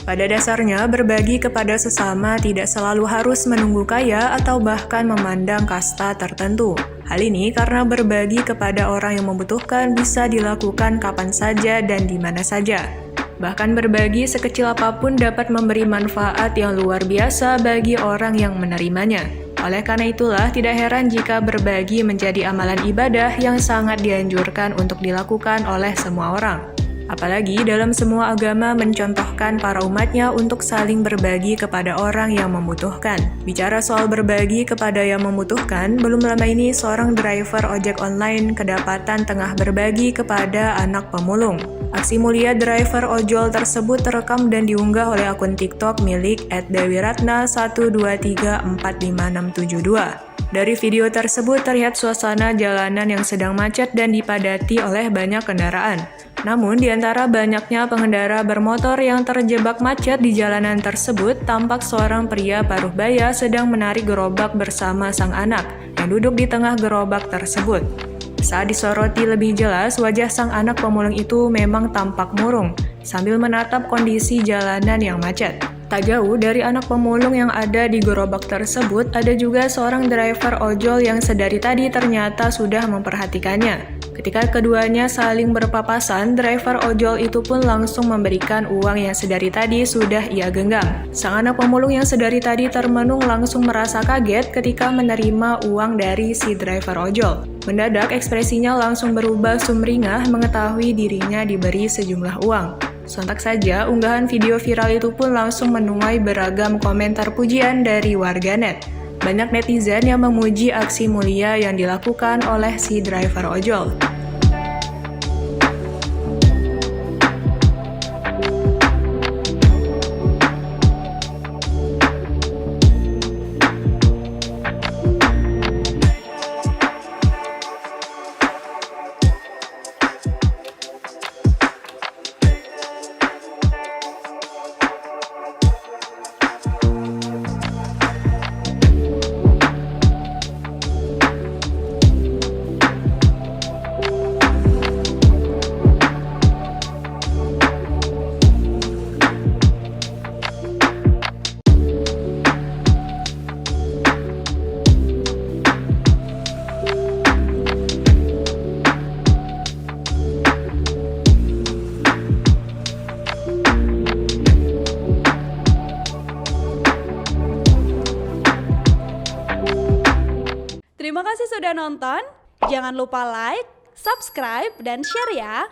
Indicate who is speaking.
Speaker 1: Pada dasarnya, berbagi kepada sesama tidak selalu harus menunggu kaya atau bahkan memandang kasta tertentu. Hal ini karena berbagi kepada orang yang membutuhkan bisa dilakukan kapan saja dan di mana saja. Bahkan berbagi sekecil apapun dapat memberi manfaat yang luar biasa bagi orang yang menerimanya. Oleh karena itulah, tidak heran jika berbagi menjadi amalan ibadah yang sangat dianjurkan untuk dilakukan oleh semua orang. Apalagi dalam semua agama mencontohkan para umatnya untuk saling berbagi kepada orang yang membutuhkan. Bicara soal berbagi kepada yang membutuhkan, belum lama ini seorang driver ojek online kedapatan tengah berbagi kepada anak pemulung. Aksi mulia driver ojol tersebut terekam dan diunggah oleh akun TikTok milik @dewiratna1234567. Dari video tersebut terlihat suasana jalanan yang sedang macet dan dipadati oleh banyak kendaraan. Namun, di antara banyaknya pengendara bermotor yang terjebak macet di jalanan tersebut, tampak seorang pria paruh baya sedang menarik gerobak bersama sang anak yang duduk di tengah gerobak tersebut. Saat disoroti lebih jelas, wajah sang anak pemulung itu memang tampak murung, sambil menatap kondisi jalanan yang macet. Tak jauh dari anak pemulung yang ada di gerobak tersebut, ada juga seorang driver ojol yang sedari tadi ternyata sudah memperhatikannya. Ketika keduanya saling berpapasan, driver ojol itu pun langsung memberikan uang yang sedari tadi sudah ia genggam. Sang anak pemulung yang sedari tadi termenung langsung merasa kaget ketika menerima uang dari si driver ojol. Mendadak ekspresinya langsung berubah sumringah mengetahui dirinya diberi sejumlah uang. Sontak saja, unggahan video viral itu pun langsung menuai beragam komentar pujian dari warganet. Banyak netizen yang memuji aksi mulia yang dilakukan oleh si driver ojol.
Speaker 2: Terima kasih sudah nonton. Jangan lupa like, subscribe, dan share ya.